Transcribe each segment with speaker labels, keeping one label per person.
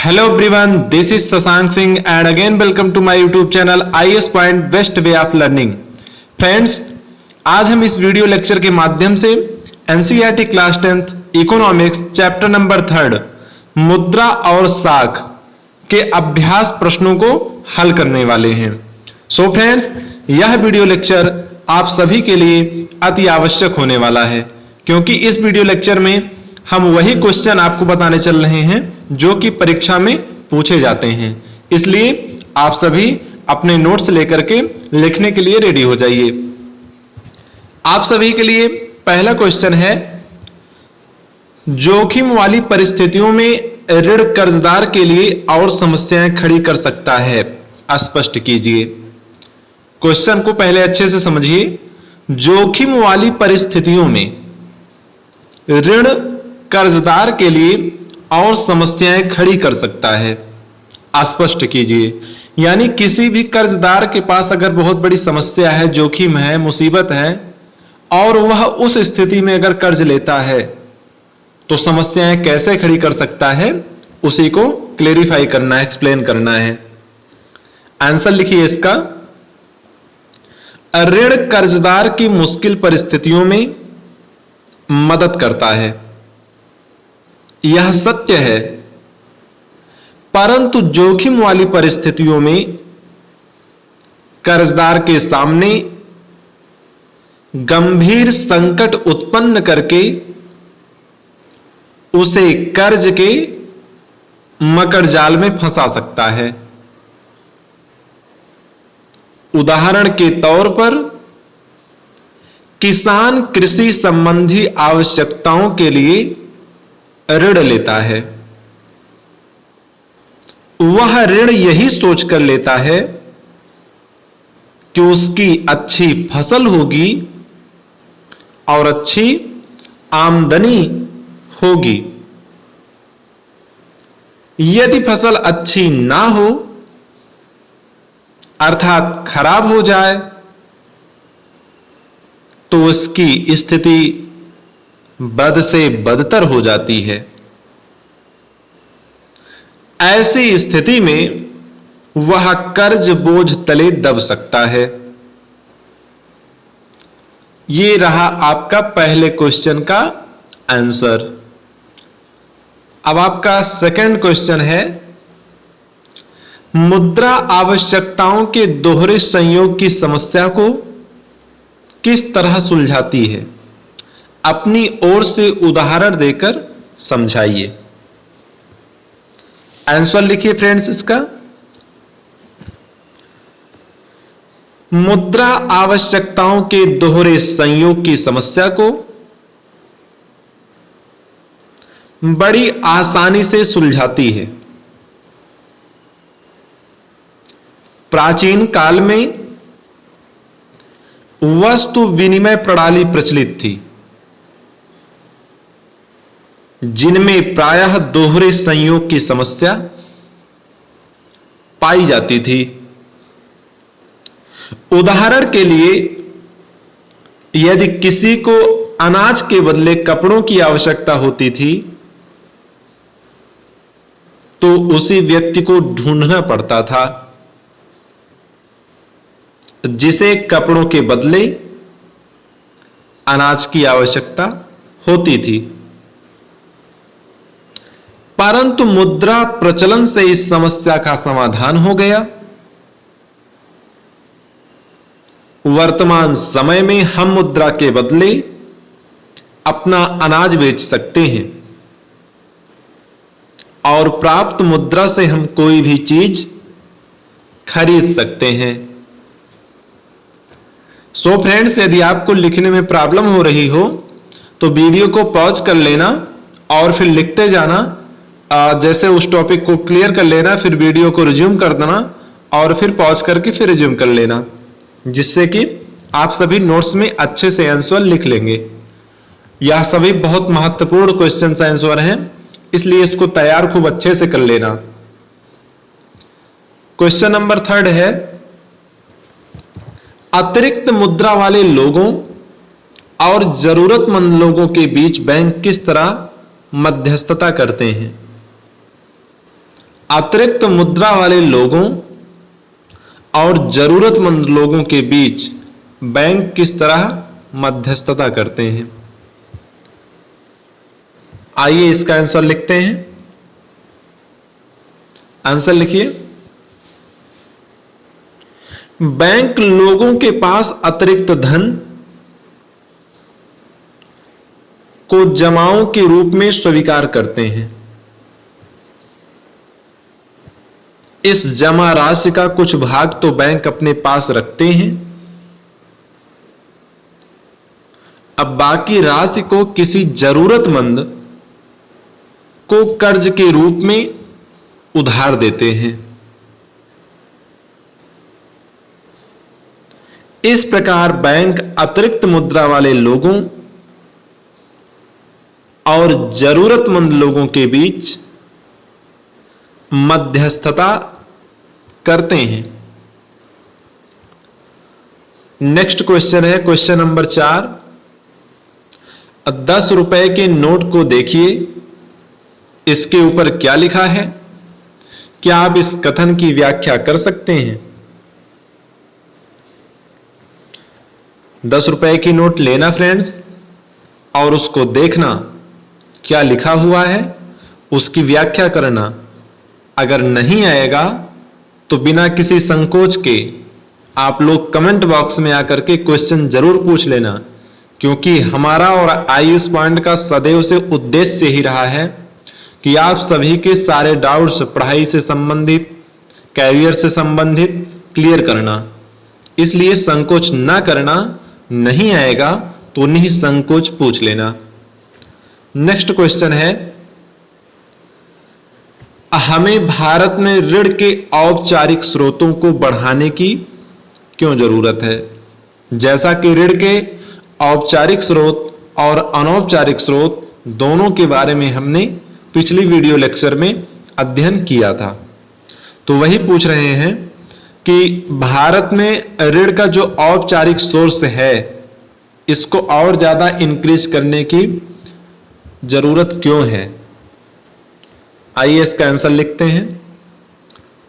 Speaker 1: Hello everyone, this is Sasank Singh and again welcome to my YouTube channel IS Point Best Way of Learning। Friends, आज हम इस video lecture के माध्यम से NCERT class 10th economics chapter number 3 मुद्रा और साख के अभ्यास प्रश्नों को हल करने वाले हैं। सो फ्रेंड्स, यह वीडियो लेक्चर आप सभी के लिए अति आवश्यक होने वाला है, क्योंकि इस वीडियो लेक्चर में हम वही क्वेश्चन आपको बताने चल रहे हैं जो कि परीक्षा में पूछे जाते हैं। इसलिए आप सभी अपने नोट्स लेकर के लिखने के लिए रेडी हो जाइए। आप सभी के लिए पहला क्वेश्चन है, जोखिम वाली परिस्थितियों में ऋण कर्जदार के लिए और समस्याएं खड़ी कर सकता है, स्पष्ट कीजिए। क्वेश्चन को पहले अच्छे से समझिए। जोखिम वाली परिस्थितियों में ऋण कर्जदार के लिए और समस्याएं खड़ी कर सकता है, स्पष्ट कीजिए। यानी किसी भी कर्जदार के पास अगर बहुत बड़ी समस्या है, जोखिम है, मुसीबत है और वह उस स्थिति में अगर कर्ज लेता है तो समस्याएं कैसे खड़ी कर सकता है, उसी को क्लेरिफाई करना है, एक्सप्लेन करना है। आंसर लिखिए इसका। ऋण कर्जदार की मुश्किल परिस्थितियों में मदद करता है, यह सत्य है, परंतु जोखिम वाली परिस्थितियों में कर्जदार के सामने गंभीर संकट उत्पन्न करके उसे कर्ज के मकड़जाल में फंसा सकता है। उदाहरण के तौर पर किसान कृषि संबंधी आवश्यकताओं के लिए ऋण लेता है। वह ऋण यही सोचकर लेता है कि उसकी अच्छी फसल होगी और अच्छी आमदनी होगी। यदि फसल अच्छी ना हो, अर्थात खराब हो जाए, तो उसकी स्थिति बद से बदतर हो जाती है। ऐसी स्थिति में वह कर्ज बोझ तले दब सकता है। यह रहा आपका पहले क्वेश्चन का आंसर। अब आपका सेकंड क्वेश्चन है, मुद्रा आवश्यकताओं के दोहरे संयोग की समस्या को किस तरह सुलझाती है? अपनी ओर से उदाहरण देकर समझाइए। आंसर लिखिए फ्रेंड्स इसका। मुद्रा आवश्यकताओं के दोहरे संयोग की समस्या को बड़ी आसानी से सुलझाती है। प्राचीन काल में वस्तु विनिमय प्रणाली प्रचलित थी, जिनमें प्रायः दोहरे संयोग की समस्या पाई जाती थी। उदाहरण के लिए, यदि किसी को अनाज के बदले कपड़ों की आवश्यकता होती थी तो उसी व्यक्ति को ढूंढना पड़ता था जिसे कपड़ों के बदले अनाज की आवश्यकता होती थी। परंतु मुद्रा प्रचलन से इस समस्या का समाधान हो गया। वर्तमान समय में हम मुद्रा के बदले अपना अनाज बेच सकते हैं और प्राप्त मुद्रा से हम कोई भी चीज खरीद सकते हैं। सो फ्रेंड्स, यदि आपको लिखने में प्रॉब्लम हो रही हो तो वीडियो को पॉज कर लेना और फिर लिखते जाना। जैसे उस टॉपिक को क्लियर कर लेना, फिर वीडियो को रिज्यूम कर देना और फिर पॉज करके फिर रिज्यूम कर लेना, जिससे कि आप सभी नोट्स में अच्छे से आंसर लिख लेंगे। यह सभी बहुत महत्वपूर्ण क्वेश्चन आंसर हैं, इसलिए इसको तैयार खूब अच्छे से कर लेना। क्वेश्चन नंबर 3 है, अतिरिक्त मुद्रा वाले लोगों और जरूरतमंद लोगों के बीच बैंक किस तरह मध्यस्थता करते हैं? अतिरिक्त मुद्रा वाले लोगों और जरूरतमंद लोगों के बीच बैंक किस तरह मध्यस्थता करते हैं? आइए इसका आंसर लिखते हैं। आंसर लिखिए। बैंक लोगों के पास अतिरिक्त धन को जमाओं के रूप में स्वीकार करते हैं। इस जमा राशि का कुछ भाग तो बैंक अपने पास रखते हैं, अब बाकी राशि को किसी जरूरतमंद को कर्ज के रूप में उधार देते हैं। इस प्रकार बैंक अतिरिक्त मुद्रा वाले लोगों और जरूरतमंद लोगों के बीच मध्यस्थता करते हैं। नेक्स्ट क्वेश्चन है क्वेश्चन नंबर 4। 10 रुपए के नोट को देखिए, इसके ऊपर क्या लिखा है? क्या आप इस कथन की व्याख्या कर सकते हैं? 10 रुपए की नोट लेना फ्रेंड्स, और उसको देखना क्या लिखा हुआ है, उसकी व्याख्या करना। अगर नहीं आएगा तो बिना किसी संकोच के आप लोग कमेंट बॉक्स में आकर के क्वेश्चन जरूर पूछ लेना, क्योंकि हमारा और आईएएस पॉइंट का सदैव से उद्देश्य ही रहा है कि आप सभी के सारे डाउट्स पढ़ाई से संबंधित, कैरियर से संबंधित क्लियर करना। इसलिए संकोच ना करना, नहीं आएगा तो निसंकोच पूछ लेना। नेक्स्ट क्वेश्चन है, हमें भारत में ऋण के औपचारिक स्रोतों को बढ़ाने की क्यों जरूरत है? जैसा कि ऋण के औपचारिक स्रोत और अनौपचारिक स्रोत दोनों के बारे में हमने पिछली वीडियो लेक्चर में अध्ययन किया था, तो वही पूछ रहे हैं कि भारत में ऋण का जो औपचारिक सोर्स है, इसको और ज्यादा इंक्रीज करने की जरूरत क्यों है? आइए इसका आंसर लिखते हैं।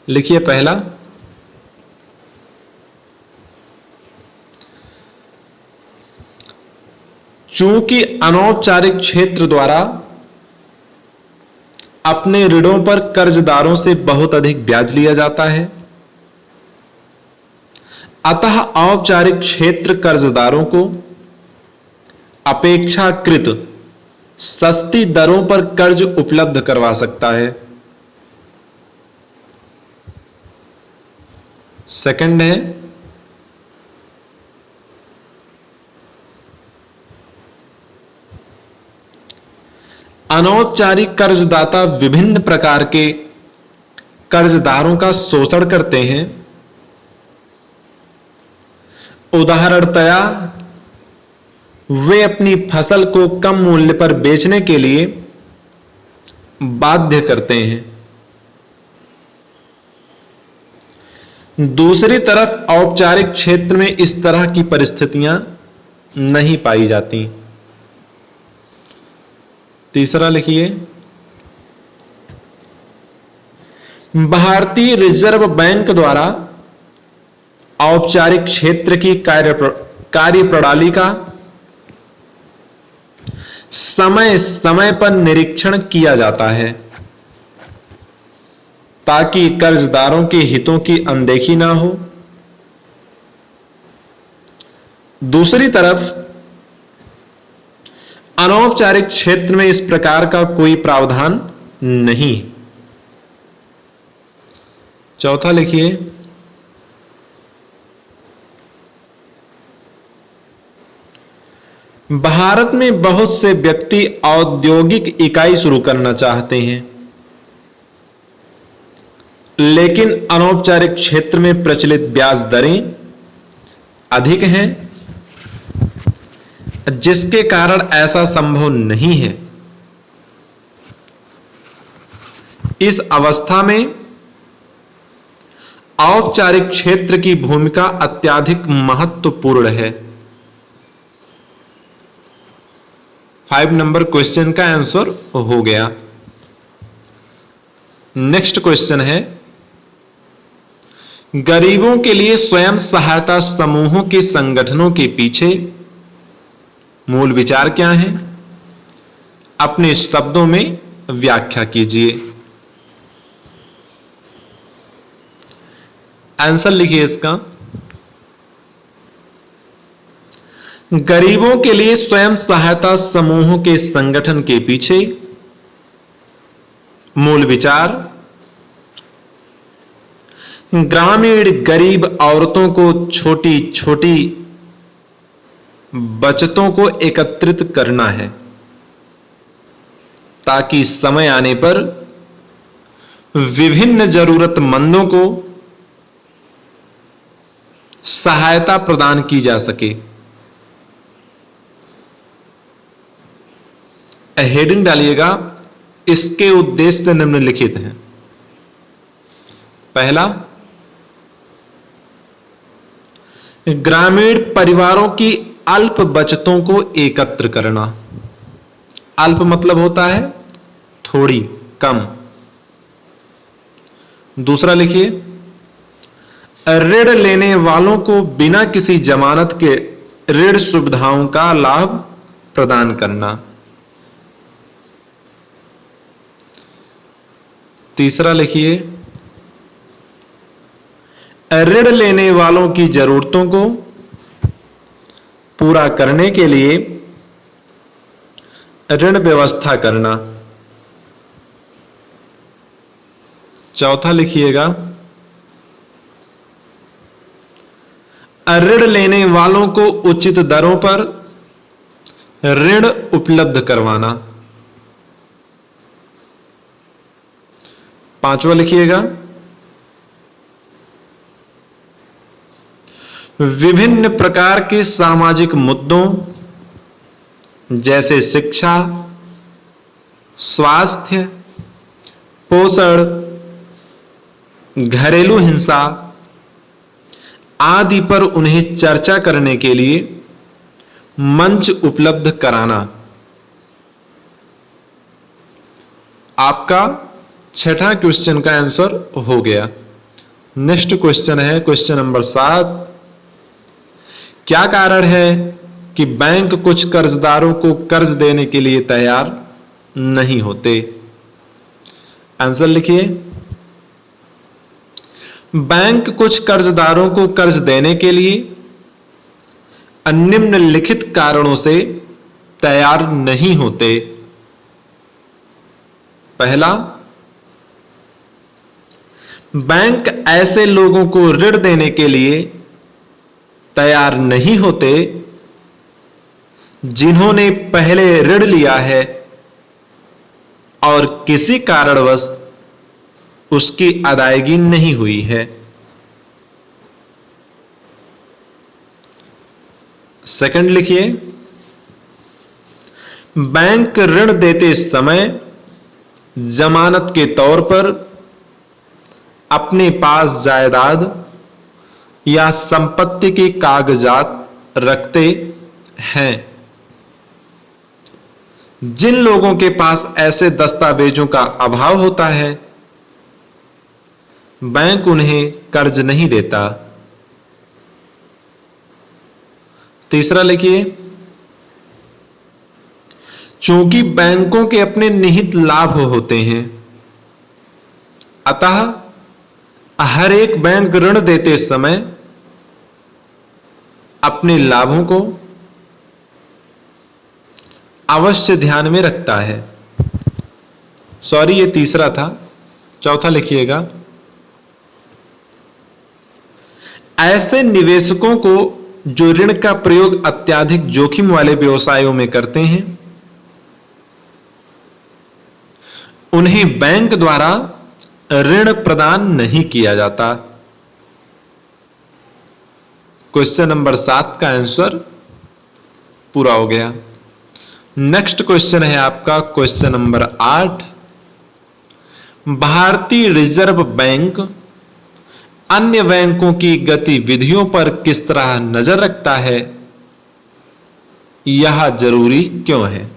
Speaker 1: लिखिए पहला, चूंकि अनौपचारिक क्षेत्र द्वारा अपने ऋणों पर कर्जदारों से बहुत अधिक ब्याज लिया जाता है, अतः औपचारिक क्षेत्र कर्जदारों को अपेक्षाकृत सस्ती दरों पर कर्ज उपलब्ध करवा सकता है। सेकंड है, अनौपचारिक कर्जदाता विभिन्न प्रकार के कर्जदारों का शोषण करते हैं। उदाहरणतया वे अपनी फसल को कम मूल्य पर बेचने के लिए बाध्य करते हैं। दूसरी तरफ औपचारिक क्षेत्र में इस तरह की परिस्थितियां नहीं पाई जाती। तीसरा लिखिए, भारतीय रिजर्व बैंक द्वारा औपचारिक क्षेत्र की कार्य प्रणाली का समय समय पर निरीक्षण किया जाता है, ताकि कर्जदारों के हितों की अनदेखी ना हो। दूसरी तरफ अनौपचारिक क्षेत्र में इस प्रकार का कोई प्रावधान नहीं। चौथा लिखिए, भारत में बहुत से व्यक्ति औद्योगिक इकाई शुरू करना चाहते हैं, लेकिन अनौपचारिक क्षेत्र में प्रचलित ब्याज दरें अधिक हैं, जिसके कारण ऐसा संभव नहीं है। इस अवस्था में औपचारिक क्षेत्र की भूमिका अत्यधिक महत्वपूर्ण है। 5 नंबर क्वेश्चन का आंसर हो गया। नेक्स्ट क्वेश्चन है, गरीबों के लिए स्वयं सहायता समूहों के संगठनों के पीछे मूल विचार क्या है? अपने शब्दों में व्याख्या कीजिए। आंसर लिखिए इसका। गरीबों के लिए स्वयं सहायता समूहों के संगठन के पीछे मूल विचार, ग्रामीण गरीब औरतों को छोटी छोटी बचतों को एकत्रित करना है ताकि समय आने पर विभिन्न जरूरतमंदों को सहायता प्रदान की जा सके। हेडिंग डालिएगा, इसके उद्देश्य निम्नलिखित हैं। पहला, ग्रामीण परिवारों की अल्प बचतों को एकत्र करना। अल्प मतलब होता है थोड़ी, कम। दूसरा लिखिए, ऋण लेने वालों को बिना किसी जमानत के ऋण सुविधाओं का लाभ प्रदान करना। तीसरा लिखिए, ऋण लेने वालों की जरूरतों को पूरा करने के लिए ऋण व्यवस्था करना। चौथा लिखिएगा, ऋण लेने वालों को उचित दरों पर ऋण उपलब्ध करवाना। पांचवा लिखिएगा, विभिन्न प्रकार के सामाजिक मुद्दों जैसे शिक्षा, स्वास्थ्य, पोषण, घरेलू हिंसा आदि पर उन्हें चर्चा करने के लिए मंच उपलब्ध कराना। आपका छठा क्वेश्चन का आंसर हो गया। नेक्स्ट क्वेश्चन है क्वेश्चन नंबर 7। क्या कारण है कि बैंक कुछ कर्जदारों को कर्ज देने के लिए तैयार नहीं होते? आंसर लिखिए, बैंक कुछ कर्जदारों को कर्ज देने के लिए निम्नलिखित कारणों से तैयार नहीं होते। पहला, बैंक ऐसे लोगों को ऋण देने के लिए तैयार नहीं होते जिन्होंने पहले ऋण लिया है और किसी कारणवश उसकी अदायगी नहीं हुई है। सेकंड लिखिए, बैंक ऋण देते समय जमानत के तौर पर अपने पास जायदाद या संपत्ति के कागजात रखते हैं। जिन लोगों के पास ऐसे दस्तावेजों का अभाव होता है, बैंक उन्हें कर्ज नहीं देता। तीसरा लिखिए, चूंकि बैंकों के अपने निहित लाभ होते हैं, अतः हर एक बैंक ऋण देते समय अपने लाभों को अवश्य ध्यान में रखता है। सॉरी, ये तीसरा था, चौथा लिखिएगा। ऐसे निवेशकों को जो ऋण का प्रयोग अत्यधिक जोखिम वाले व्यवसायों में करते हैं, उन्हें बैंक द्वारा ऋण प्रदान नहीं किया जाता। क्वेश्चन नंबर 7 का आंसर पूरा हो गया। नेक्स्ट क्वेश्चन है आपका क्वेश्चन नंबर 8। भारतीय रिजर्व बैंक अन्य बैंकों की गतिविधियों पर किस तरह नजर रखता है? यह जरूरी क्यों है?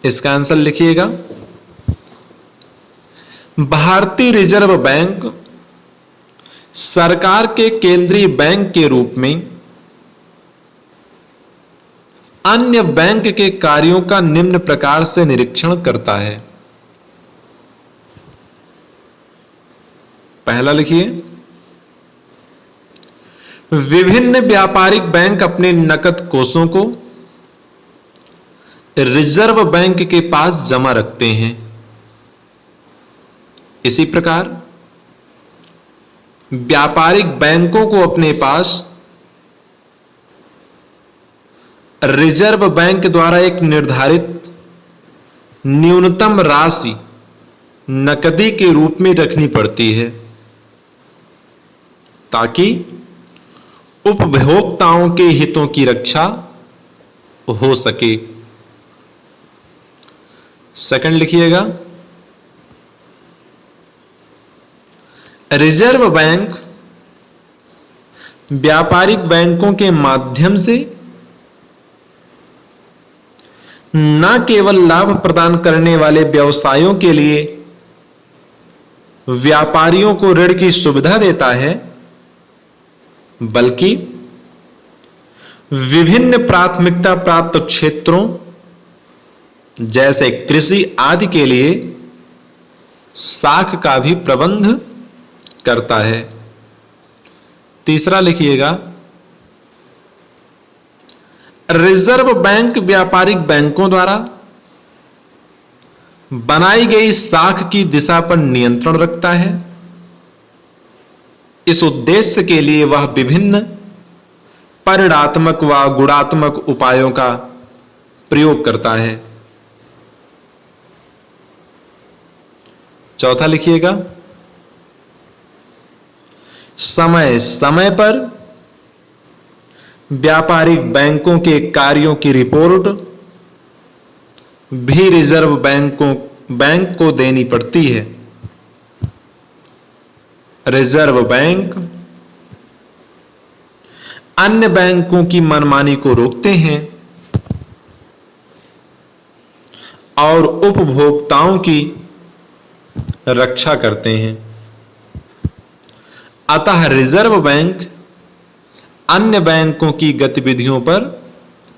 Speaker 1: इसका आंसर लिखिएगा। भारतीय रिजर्व बैंक सरकार के केंद्रीय बैंक के रूप में अन्य बैंक के कार्यों का निम्न प्रकार से निरीक्षण करता है। पहला लिखिए, विभिन्न व्यापारिक बैंक अपने नकद कोषों को रिजर्व बैंक के पास जमा रखते हैं। इसी प्रकार व्यापारिक बैंकों को अपने पास रिजर्व बैंक द्वारा एक निर्धारित न्यूनतम राशि नकदी के रूप में रखनी पड़ती है ताकि उपभोक्ताओं के हितों की रक्षा हो सके। सेकंड लिखिएगा, रिजर्व बैंक व्यापारिक बैंकों के माध्यम से न केवल लाभ प्रदान करने वाले व्यवसायों के लिए व्यापारियों को ऋण की सुविधा देता है, बल्कि विभिन्न प्राथमिकता प्राप्त क्षेत्रों जैसे कृषि आदि के लिए साख का भी प्रबंध करता है। तीसरा लिखिएगा, रिजर्व बैंक व्यापारिक बैंकों द्वारा बनाई गई साख की दिशा पर नियंत्रण रखता है। इस उद्देश्य के लिए वह विभिन्न परिणात्मक व गुणात्मक उपायों का प्रयोग करता है। चौथा लिखिएगा, समय समय पर व्यापारिक बैंकों के कार्यों की रिपोर्ट भी रिजर्व बैंक को देनी पड़ती है। रिजर्व बैंक अन्य बैंकों की मनमानी को रोकते हैं और उपभोक्ताओं की रक्षा करते हैं। अतः रिजर्व बैंक अन्य बैंकों की गतिविधियों पर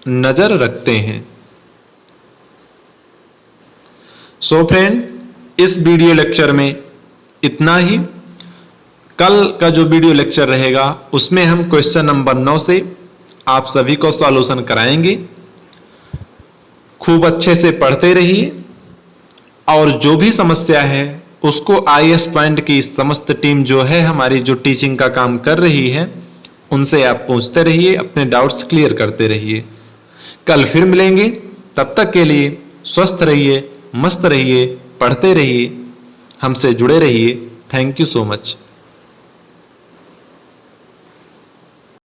Speaker 1: नजर रखते हैं। सो फ्रेंड, इस वीडियो लेक्चर में इतना ही। कल का जो वीडियो लेक्चर रहेगा उसमें हम क्वेश्चन नंबर 9 से आप सभी को सॉल्यूशन कराएंगे। खूब अच्छे से पढ़ते रहिए और जो भी समस्या है उसको आईएएस पॉइंट की समस्त टीम जो है हमारी, जो टीचिंग का काम कर रही है, उनसे आप पूछते रहिए, अपने डाउट्स क्लियर करते रहिए। कल फिर मिलेंगे, तब तक के लिए स्वस्थ रहिए, मस्त रहिए, पढ़ते रहिए, हमसे जुड़े रहिए। Thank you so much.